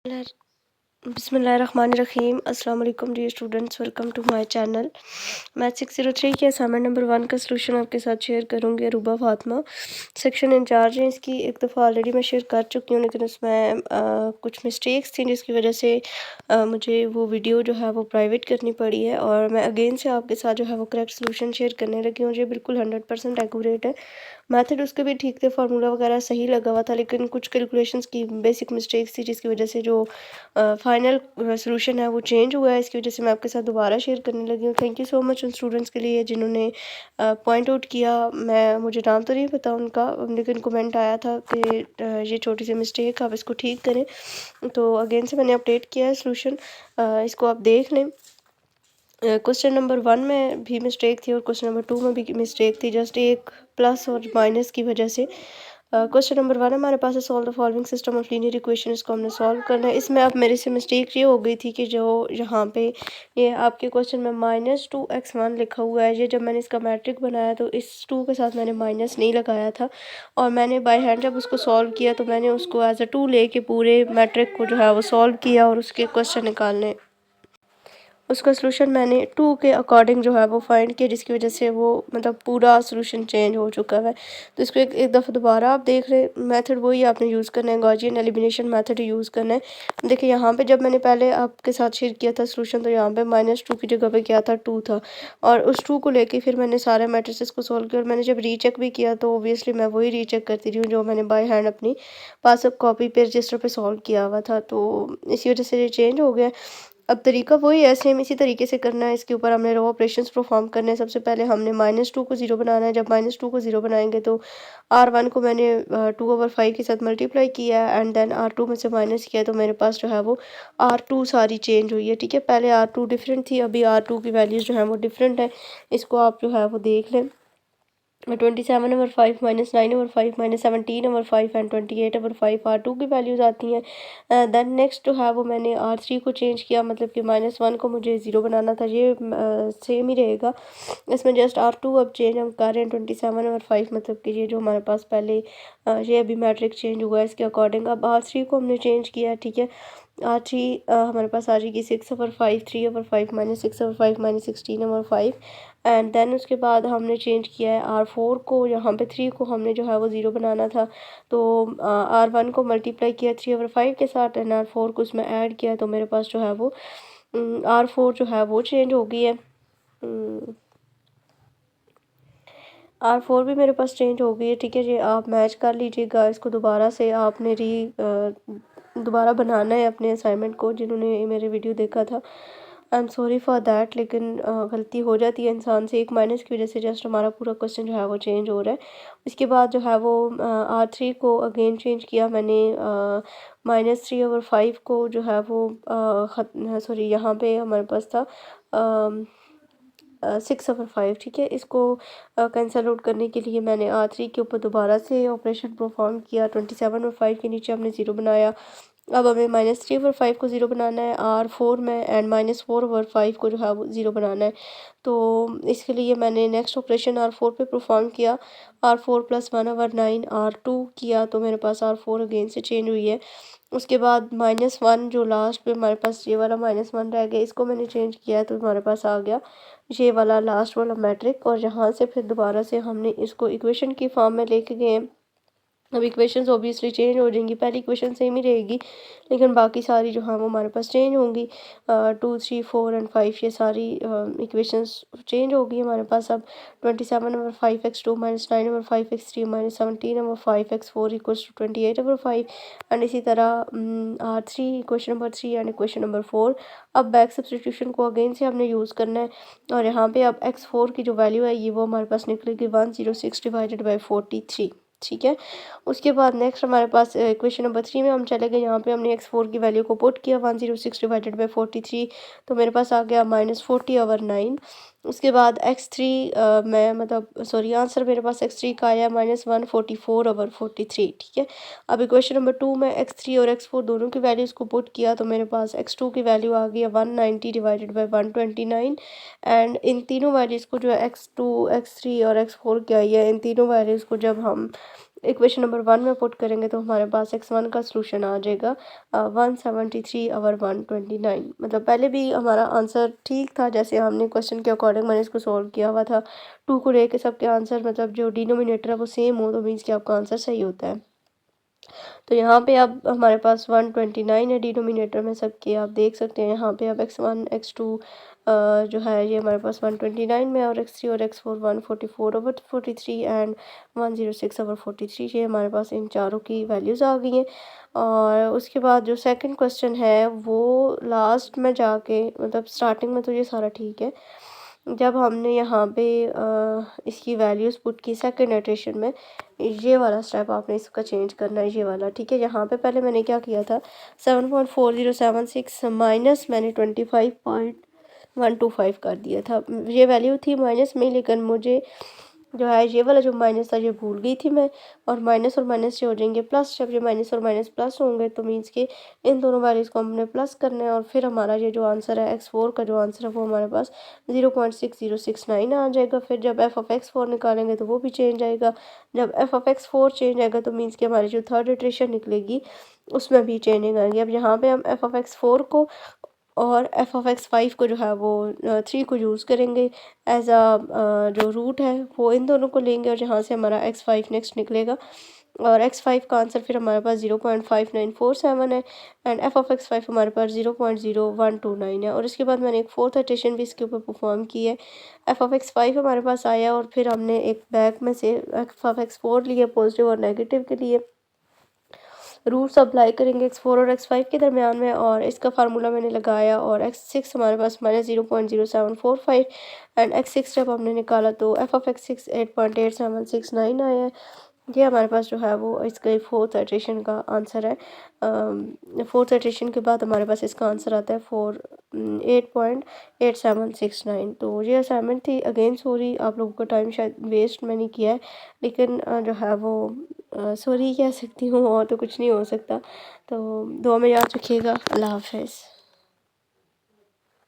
बिस्मिल्लाहिर्रहमानिर्रहीम। अस्सलाम वालेकुम dear students, welcome to my channel. Math 603 के असाइनमेंट नंबर 1 का सलूशन आपके साथ शेयर करूंगी। अरूबा फातिमा सेक्शन इंचार्ज हैं इसकी। एक दफ़ा ऑलरेडी मैं शेयर कर चुकी हूँ, लेकिन उसमें कुछ मिस्टेक्स थी जिसकी वजह से मुझे वो वीडियो जो है वो प्राइवेट करनी पड़ी है, और मैं अगेन से आपके साथ जो है वो करेक्ट सलूशन शेयर करने लगी हूँ। मुझे बिल्कुल 100% एक्यूरेट है। मेथड उसके भी ठीक थे, फार्मूला वगैरह सही लगा हुआ था, लेकिन कुछ कैलकुलेशंस की बेसिक मिस्टेक्स थी जिसकी वजह से जो फाइनल सॉल्यूशन है वो चेंज हुआ है। इसकी वजह से मैं आपके साथ दोबारा शेयर करने लगी हूँ। थैंक यू सो मच उन स्टूडेंट्स के लिए जिन्होंने पॉइंट आउट किया। मुझे नाम तो नहीं पता उनका, लेकिन कमेंट आया था कि ये छोटी सी मिस्टेक आप इसको ठीक करें। तो अगेन से मैंने अपडेट किया है सॉल्यूशन, इसको आप देख लें। क्वेश्चन नंबर 1 में भी मिस्टेक थी और क्वेश्चन नंबर 2 में भी मिस्टेक थी, जस्ट एक प्लस और माइनस की वजह से। क्वेश्चन नंबर 1 हमारे पास है, solve the following system of linear equation. इसको हमने सॉल्व करना है। इसमें अब मेरे से मिस्टेक ये हो गई थी कि जो यहाँ पे ये आपके क्वेश्चन में -2x1 लिखा हुआ है, ये जब मैंने इसका मैट्रिक बनाया तो इस 2 के साथ मैंने माइनस नहीं लगाया था, और मैंने बाय हैंड जब उसको सॉल्व किया तो मैंने उसको एज अ 2 लेके पूरे मैट्रिक को जो है वो सॉल्व किया और उसके क्वेश्चन निकालने, उसका सलूशन मैंने 2 के अकॉर्डिंग जो है वो फाइंड किया, जिसकी वजह से वो मतलब पूरा सलूशन चेंज हो चुका है। तो इसको एक दफ़ा दोबारा आप देख लें। मेथड वही आपने यूज़ करना है, गॉसियन एलिमिनेशन मेथड यूज़ करना है। देखिए यहाँ पे जब मैंने पहले आपके साथ शेयर किया था सलूशन, तो यहाँ पे -2 की जगह पे क्या था, 2 था, और उस 2 को लेके फिर मैंने सारे मैट्रिसेस को सॉल्व किया। और मैंने जब रीचेक भी किया तो ओबियसली मैं वही रीचेक करती रही हूँ जो मैंने बाय हैंड अपनी पास कॉपी पे रजिस्टर पे सॉल्व किया हुआ था। तो इसी वजह से ये चेंज हो गया। अब तरीका वही है, सेम इसी तरीके से करना है। इसके ऊपर हमने रो ऑपरेशंस परफॉर्म करने हैं। सबसे पहले हमने -2 को 0 बनाना है। जब -2 को 0 बनाएंगे तो R1 को मैंने 2/5 के साथ मल्टीप्लाई किया है, एंड देन R2 में से माइनस किया, तो मेरे पास जो है वो R2 सारी चेंज हुई है। ठीक है, पहले R2 डिफरेंट थी, अभी R2 की वैल्यूज़ जो है वो डिफरेंट है। इसको आप जो है वो देख लें। 27/5 -9/5 -17/5 एंड 28/5 R2 की वैल्यूज़ आती हैं। देन नेक्स्ट जो है वो मैंने R3 को चेंज किया, मतलब कि -1 को मुझे 0 बनाना था, ये सेम ही रहेगा। इसमें जस्ट R2 अब चेंज हम कर रहे हैं 27/5, मतलब कि ये जो हमारे पास पहले ये अभी मैट्रिक चेंज हुआ है इसके अकॉर्डिंग। अब R3 को हमने चेंज किया है। ठीक है, R3 हमारे पास आ जाएगी 6/5 3/5 -6/5 -16/5, एंड देन उसके बाद हमने चेंज किया है R4 को। यहाँ पे 3 को हमने जो है वो 0 बनाना था, तो R1 को मल्टीप्लाई किया 3/5 के साथ, एंड R4 को उसमें ऐड किया, तो मेरे पास जो है वो R4 जो है वो चेंज हो गई है। R4 भी मेरे पास चेंज हो गई है। ठीक है जी, आप मैच कर लीजिएगा इसको। दोबारा से आपने दोबारा बनाना है अपने असाइनमेंट को, जिन्होंने मेरे वीडियो देखा था। I am sorry for that, लेकिन गलती हो जाती है इंसान से, एक माइनस की वजह से जस्ट हमारा पूरा क्वेश्चन जो है वो चेंज हो रहा है। इसके बाद जो है वो R3 को अगेन चेंज किया मैंने, -3/5 को जो है वो सॉरी यहाँ पे हमारे पास था 6/5। ठीक है, इसको कैंसिल आउट करने के लिए मैंने R3 के ऊपर दोबारा से ऑपरेशन परफॉर्म किया। 27/5 के नीचे हमने 0 बनाया। अब हमें -3/5 को 0 बनाना है R4 में, एंड -4/5 को जो है वो 0 बनाना है। तो इसके लिए मैंने नेक्स्ट ऑपरेशन R4 पे परफॉर्म किया। R4 + 1/9 R2 किया, तो मेरे पास R4 अगेन से चेंज हुई है। उसके बाद -1 जो लास्ट पे हमारे पास ये वाला -1 रह गया, इसको मैंने चेंज किया है, तो हमारे पास आ गया ये वाला लास्ट वाला मैट्रिक। और यहाँ से फिर दोबारा से हमने इसको इक्वेशन की फॉर्म में लेके गए हैं। अब इक्वेशंस ऑब्वियसली चेंज हो जाएंगी, पहली इक्वेशन सेम ही रहेगी, लेकिन बाकी सारी जो है वो हमारे पास चेंज होंगी। 2 3 4 एंड 5 ये सारी इक्वेशंस चेंज होगी हमारे पास। अब 27/5x2 -9/5x3 -17/5x4 = 28/5, एंड इसी तरह R3 equation number 3 and equation number 4। अब बैक सब्सटीट्यूशन को अगेन से हमने यूज़ करना है, और यहाँ पे अब x4 की जो वैल्यू है ये वो हमारे पास निकलेगी 106 / 43। ठीक है, उसके बाद नेक्स्ट हमारे पास इक्वेशन नंबर 3 में हम चले गए। यहाँ पे हमने x4 की वैल्यू को पुट किया 106 / 43, तो मेरे पास आ गया -40/9। उसके बाद x3 में मतलब सॉरी आंसर मेरे पास x3 का आया -144/43। ठीक है, अब इक्वेशन नंबर 2 में x3 और x4 दोनों की वैल्यूज़ को पुट किया, तो मेरे पास x2 की वैल्यू आ गई है 190 / 129, एंड इन तीनों वैल्यूज़ को जो है x2 x3 और x4 की आई है, इन तीनों वैल्यूज़ को जब हम इक्वेशन नंबर 1 में पुट करेंगे तो हमारे पास x1 का सोल्यूशन आ जाएगा 173/129। मतलब पहले भी हमारा आंसर ठीक था, जैसे हमने क्वेश्चन के अकॉर्डिंग मैंने इसको सॉल्व किया हुआ था। 2 को लेके सबके आंसर मतलब जो डिनोमिनेटर है वो सेम हो तो मीन्स कि आपका आंसर सही होता है। तो यहाँ पे अब हमारे पास 129 है डिनोमिनेटर में सबके, आप देख सकते हैं यहाँ पे अब x1 x2 जो है ये हमारे पास 129 में, और x3 और x4 144/43 एंड 106/43, ये हमारे पास इन चारों की वैल्यूज़ आ गई हैं। और उसके बाद जो सेकंड क्वेश्चन है वो लास्ट में जाके, मतलब स्टार्टिंग में तो ये सारा ठीक है, जब हमने यहाँ पे इसकी वैल्यूज़ पुट की सेकंड इटरेशन में, ये वाला स्टेप आपने इसका चेंज करना है, ये वाला ठीक है। यहाँ पे पहले मैंने क्या किया था 7.4076 माइनस मैंने 25.125 कर दिया था। ये वैल्यू थी माइनस में, लेकिन मुझे जो है ये वाला जो माइनस था ये भूल गई थी मैं, और माइनस से हो जाएंगे प्लस। जब ये माइनस और माइनस प्लस होंगे तो मीन्स कि इन दोनों वैल्यूज़ को हमने प्लस करना है, और फिर हमारा ये जो आंसर है x4 का जो आंसर है वो हमारे पास 0.6069 आ जाएगा। फिर जब f(x4) निकालेंगे तो वो भी चेंज आएगा। जब f(x4) चेंज आएगा तो मीन्स कि हमारी जो थर्ड इटरेशन निकलेगी उसमें भी चेंजिंग आएगी। अब यहाँ पे हम f(x4) को और f(x5) को जो है वो 3 को यूज़ करेंगे एज जो रूट है वो इन दोनों को लेंगे, और यहाँ से हमारा x5 नेक्स्ट निकलेगा, और x5 का आंसर फिर हमारे पास 0.5947 है, एंड f(x5) हमारे पास 0.0129 है। और इसके बाद मैंने एक फोर्थ इटरेशन भी इसके ऊपर परफॉर्म की है। f(x5) हमारे पास आया, और फिर हमने एक बैक में से f(x4) लिए पॉजिटिव और नेगेटिव के लिए, रूट्स अप्लाई करेंगे x4 और x5 के दरमियान में, और इसका फार्मूला मैंने लगाया, और x6 हमारे पास -0.0745 एंड x6 जब हमने निकाला तो f(x6) 8.8769 आया है। ये हमारे पास जो है वो इसका फोर्थ इटरेशन का आंसर है। फोर्थ इटरेशन के बाद हमारे पास इसका आंसर आता है 8.8769। तो ये असाइनमेंट थी। अगेन सॉरी, आप लोगों का टाइम शायद वेस्ट मैंने किया है, लेकिन जो है वो सॉरी कह सकती हूँ, और तो कुछ नहीं हो सकता। तो दुआ में याद रखिएगा। अल्लाह हाफ़िज़।